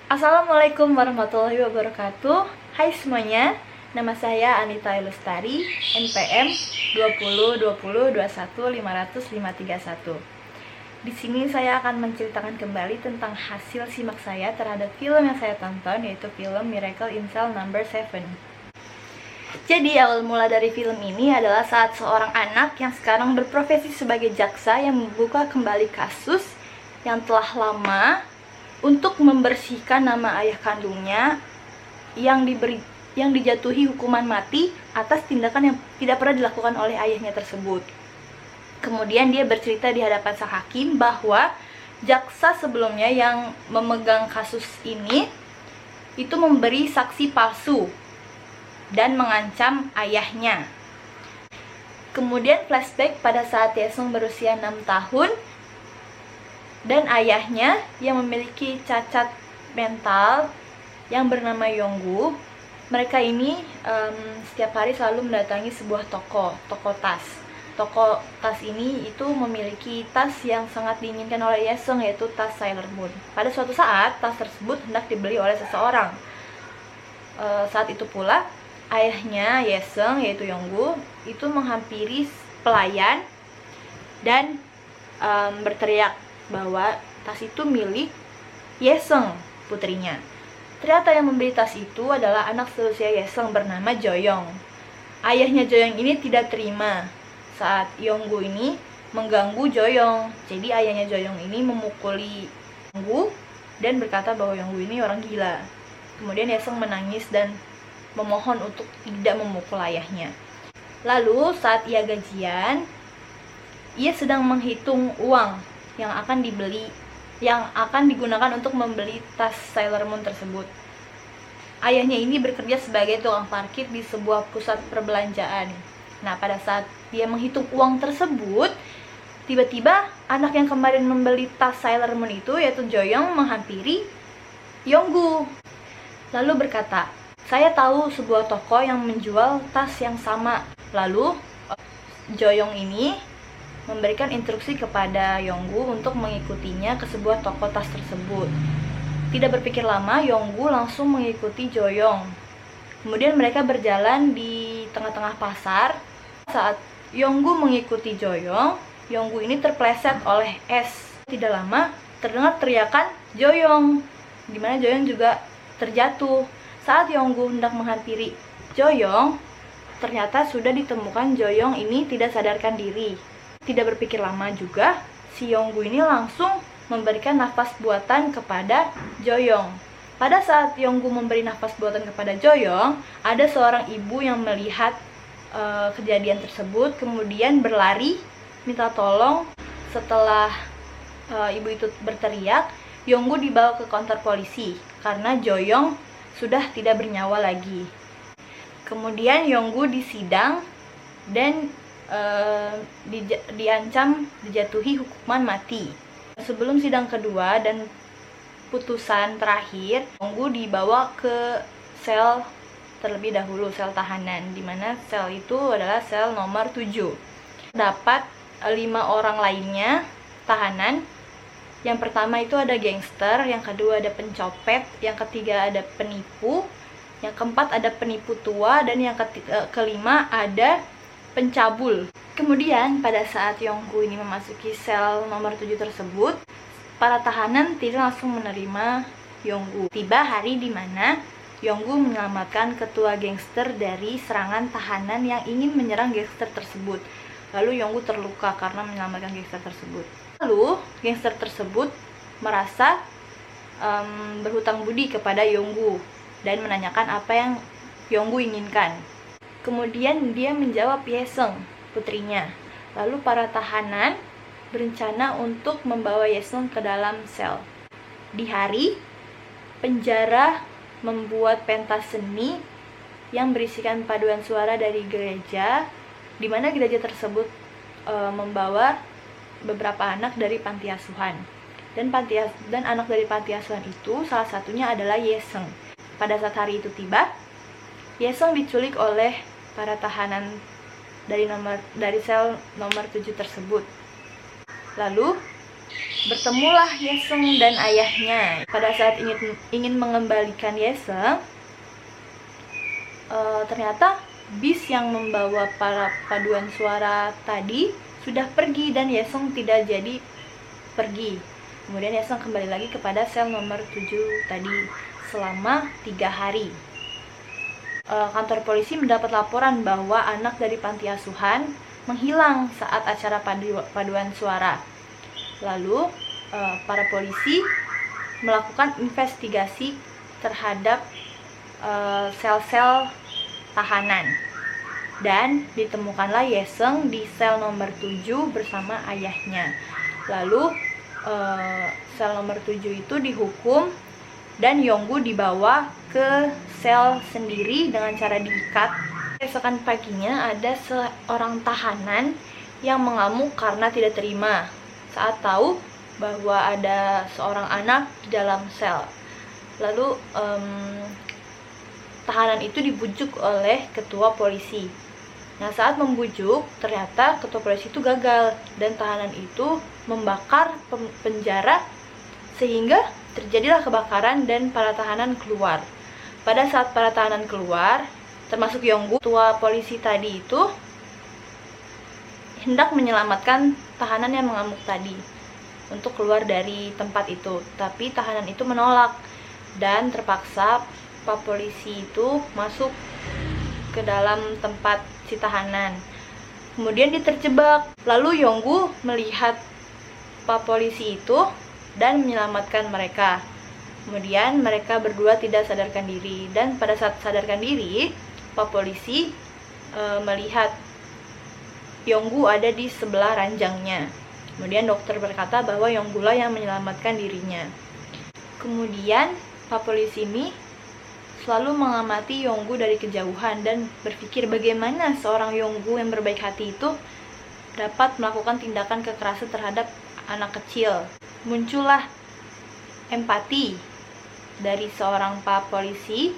Assalamualaikum warahmatullahi wabarakatuh. Hai semuanya, nama saya Anita Ilustari, NPM 202021 Di sini saya akan menceritakan kembali tentang hasil simak saya terhadap film yang saya tonton, yaitu film Miracle in Cell Number 7. Jadi awal mula dari film ini adalah saat seorang anak yang sekarang berprofesi sebagai jaksa yang membuka kembali kasus yang telah lama untuk membersihkan nama ayah kandungnya yang dijatuhi hukuman mati atas tindakan yang tidak pernah dilakukan oleh ayahnya tersebut. Kemudian dia bercerita di hadapan sang hakim bahwa jaksa sebelumnya yang memegang kasus ini itu memberi saksi palsu dan mengancam ayahnya. Kemudian flashback pada saat Yesung berusia 6 tahun dan ayahnya yang memiliki cacat mental yang bernama Yonggu. Mereka ini setiap hari selalu mendatangi sebuah toko tas. Toko tas ini itu memiliki tas yang sangat diinginkan oleh Yesung, yaitu tas Sailor Moon. Pada suatu saat, tas tersebut hendak dibeli oleh seseorang. Saat itu pula, ayahnya Yesung, yaitu Yonggu, itu menghampiri pelayan dan berteriak bahwa tas itu milik Yesung, putrinya. Ternyata yang membeli tas itu adalah anak seusia Yesung bernama Joyong. Ayahnya Joyong ini tidak terima saat Yonggu ini mengganggu Joyong. Jadi ayahnya Joyong ini memukuli Yonggu dan berkata bahwa Yonggu ini orang gila. Kemudian Yesung menangis dan memohon untuk tidak memukul ayahnya. Lalu saat ia gajian, ia sedang menghitung uang yang akan digunakan untuk membeli tas Sailor Moon tersebut. Ayahnya ini bekerja sebagai tukang parkir di sebuah pusat perbelanjaan. Nah, pada saat dia menghitung uang tersebut, tiba-tiba anak yang kemarin membeli tas Sailor Moon itu, yaitu Joyong, menghampiri Yonggu. Lalu berkata, "Saya tahu sebuah toko yang menjual tas yang sama." Lalu Joyong ini memberikan instruksi kepada Yonggu untuk mengikutinya ke sebuah toko tas tersebut. Tidak berpikir lama, Yonggu langsung mengikuti Joyong. Kemudian mereka berjalan di tengah-tengah pasar. Saat Yonggu mengikuti Joyong, Yonggu ini terpleset oleh es. Tidak lama, terdengar teriakan Joyong, di mana Joyong juga terjatuh. Saat Yonggu hendak menghampiri Joyong, ternyata sudah ditemukan Joyong ini tidak sadarkan diri. Tidak berpikir lama juga, si Yonggu ini langsung memberikan nafas buatan kepada Joyong. Pada saat Yonggu memberi nafas buatan kepada Joyong, ada seorang ibu yang melihat kejadian tersebut, kemudian berlari minta tolong. Setelah ibu itu berteriak, Yonggu dibawa ke kantor polisi karena Joyong sudah tidak bernyawa lagi. Kemudian Yonggu disidang dan diancam dijatuhi hukuman mati. Sebelum sidang kedua dan putusan terakhir, Yonggu dibawa ke sel terlebih dahulu, sel tahanan, di mana sel itu adalah sel nomor 7. Terdapat 5 orang lainnya tahanan. Yang pertama itu ada gangster, yang kedua ada pencopet, yang ketiga ada penipu, yang keempat ada penipu tua, dan yang kelima ada pencabul. Kemudian pada saat Yonggu ini memasuki sel nomor 7 tersebut, para tahanan tidak langsung menerima Yonggu. Tiba hari di mana Yonggu menyelamatkan ketua gangster dari serangan tahanan yang ingin menyerang gangster tersebut. Lalu Yonggu terluka karena menyelamatkan gangster tersebut. Lalu gangster tersebut merasa berhutang budi kepada Yonggu dan menanyakan apa yang Yonggu inginkan. Kemudian dia menjawab Yesung, putrinya. Lalu para tahanan berencana untuk membawa Yesung ke dalam sel. Di hari, penjara membuat pentas seni yang berisikan paduan suara dari gereja, di mana gereja tersebut membawa beberapa anak dari panti asuhan. Dan anak dari panti asuhan itu salah satunya adalah Yesung. Pada saat hari itu tiba, Yesung diculik oleh para tahanan dari sel nomor 7 tersebut. Lalu Bertemulah Yeseng dan ayahnya. Pada saat ingin mengembalikan Yeseng, ternyata bis yang membawa para paduan suara tadi sudah pergi dan Yeseng tidak jadi pergi. Kemudian Yeseng kembali lagi kepada sel nomor 7 tadi selama 3 hari. Kantor polisi mendapat laporan bahwa anak dari panti asuhan menghilang saat acara paduan suara. Lalu para polisi melakukan investigasi terhadap sel-sel tahanan dan ditemukanlah Yeseng di sel nomor 7 bersama ayahnya. Lalu sel nomor 7 itu dihukum dan Yonggu dibawa ke sel sendiri dengan cara diikat. Keesokan paginya ada seorang tahanan yang mengamuk karena tidak terima saat tahu bahwa ada seorang anak di dalam sel. Lalu tahanan itu dibujuk oleh ketua polisi. Nah, saat membujuk, ternyata ketua polisi itu gagal dan tahanan itu membakar penjara sehingga terjadilah kebakaran dan para tahanan keluar. Pada saat para tahanan keluar, termasuk Yonggu, ketua polisi tadi itu hendak menyelamatkan tahanan yang mengamuk tadi untuk keluar dari tempat itu. Tapi tahanan itu menolak dan terpaksa Pak polisi itu masuk ke dalam tempat si tahanan. Kemudian dia terjebak. Lalu Yonggu melihat Pak polisi itu dan menyelamatkan mereka. Kemudian mereka berdua tidak sadarkan diri dan pada saat sadarkan diri, Pak polisi melihat Yonggu ada di sebelah ranjangnya. Kemudian dokter berkata bahwa Yonggu lah yang menyelamatkan dirinya. Kemudian Pak polisi ini selalu mengamati Yonggu dari kejauhan dan berpikir bagaimana seorang Yonggu yang berbaik hati itu dapat melakukan tindakan kekerasan terhadap anak kecil. Muncullah empati dari seorang Pak polisi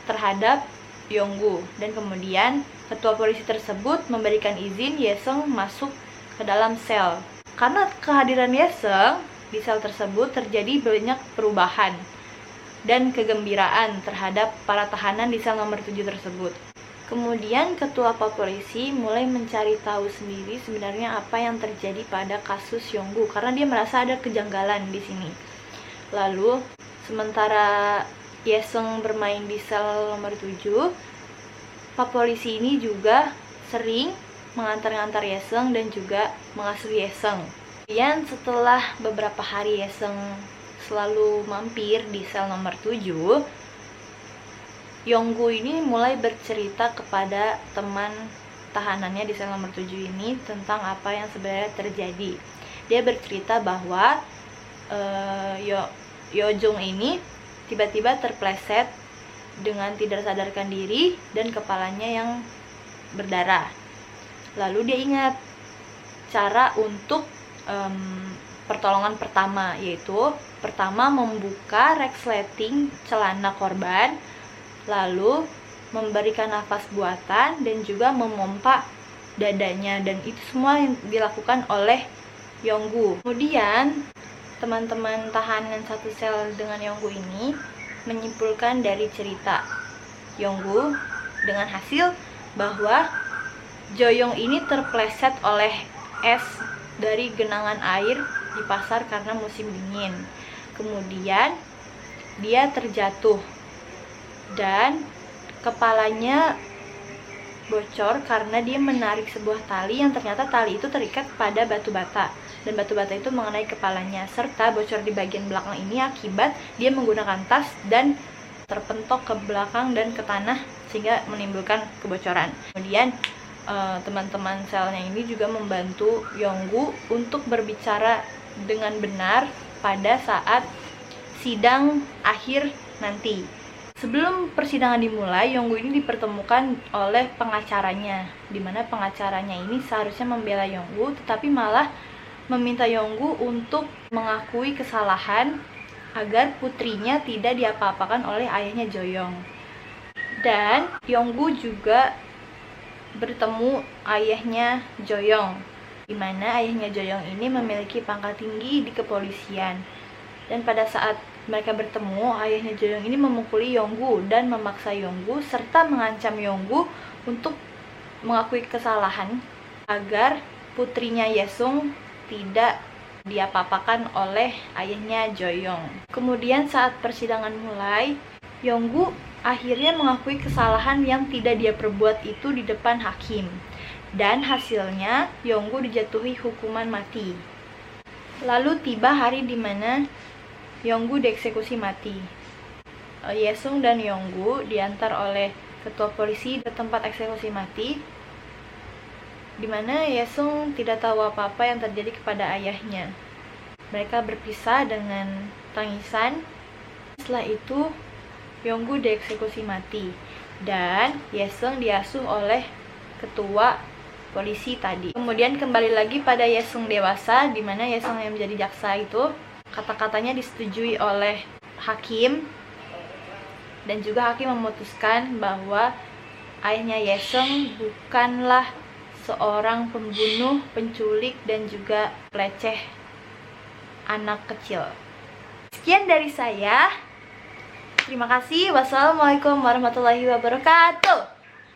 terhadap Yonggu dan kemudian ketua polisi tersebut memberikan izin Yeseng masuk ke dalam sel. Karena kehadiran Yeseng di sel tersebut terjadi banyak perubahan dan kegembiraan terhadap para tahanan di sel nomor 7 tersebut. Kemudian ketua Pak polisi mulai mencari tahu sendiri sebenarnya apa yang terjadi pada kasus Yonggu karena dia merasa ada kejanggalan di sini. Lalu sementara Yeseng bermain di sel nomor 7, Pak polisi ini juga sering mengantar-ngantar Yeseng dan juga mengasuh Yeseng. Kemudian setelah beberapa hari Yeseng selalu mampir di sel nomor 7, Yonggu ini mulai bercerita kepada teman tahanannya di sel nomor 7 ini tentang apa yang sebenarnya terjadi. Dia bercerita bahwa Yojung ini tiba-tiba terpleset dengan tidak sadarkan diri dan kepalanya yang berdarah. Lalu dia ingat cara untuk pertolongan pertama, yaitu pertama membuka resleting celana korban, lalu memberikan nafas buatan dan juga memompa dadanya, dan itu semua yang dilakukan oleh Yonggu. Kemudian teman-teman tahanan satu sel dengan Yonggu ini menyimpulkan dari cerita Yonggu dengan hasil bahwa Joyong ini terpleset oleh es dari genangan air di pasar karena musim dingin. Kemudian dia terjatuh dan kepalanya bocor karena dia menarik sebuah tali yang ternyata tali itu terikat pada batu bata dan batu bata itu mengenai kepalanya, serta bocor di bagian belakang ini akibat dia menggunakan tas dan terpentok ke belakang dan ke tanah sehingga menimbulkan kebocoran. Kemudian teman-teman selnya ini juga membantu Yonggu untuk berbicara dengan benar pada saat sidang akhir nanti. Sebelum persidangan dimulai, Yonggu ini dipertemukan oleh pengacaranya, di mana pengacaranya ini seharusnya membela Yonggu, tetapi malah meminta Yonggu untuk mengakui kesalahan agar putrinya tidak diapa-apakan oleh ayahnya Joyong. Dan Yonggu juga bertemu ayahnya Joyong. di mana ayahnya Joyong ini memiliki pangkat tinggi di kepolisian. Dan pada saat mereka bertemu, ayahnya Joyong ini memukuli Yonggu dan memaksa Yonggu serta mengancam Yonggu untuk mengakui kesalahan agar putrinya Yesung tidak diapa-apakan oleh ayahnya Joyong. Kemudian saat persidangan mulai, Yonggu akhirnya mengakui kesalahan yang tidak dia perbuat itu di depan hakim. Dan hasilnya Yonggu dijatuhi hukuman mati. Lalu tiba hari di mana Yonggu dieksekusi mati. Yesung dan Yonggu diantar oleh ketua polisi ke tempat eksekusi mati, di mana Yesung tidak tahu apa-apa yang terjadi kepada ayahnya. Mereka berpisah dengan tangisan. Setelah itu Yonggu dieksekusi mati dan Yesung diasuh oleh ketua polisi tadi. Kemudian kembali lagi pada Yesung dewasa, di mana Yesung yang menjadi jaksa itu kata-katanya disetujui oleh hakim, dan juga hakim memutuskan bahwa ayahnya Yesung bukanlah seorang pembunuh, penculik, dan juga peleceh anak kecil. Sekian dari saya. Terima kasih. Wassalamualaikum warahmatullahi wabarakatuh.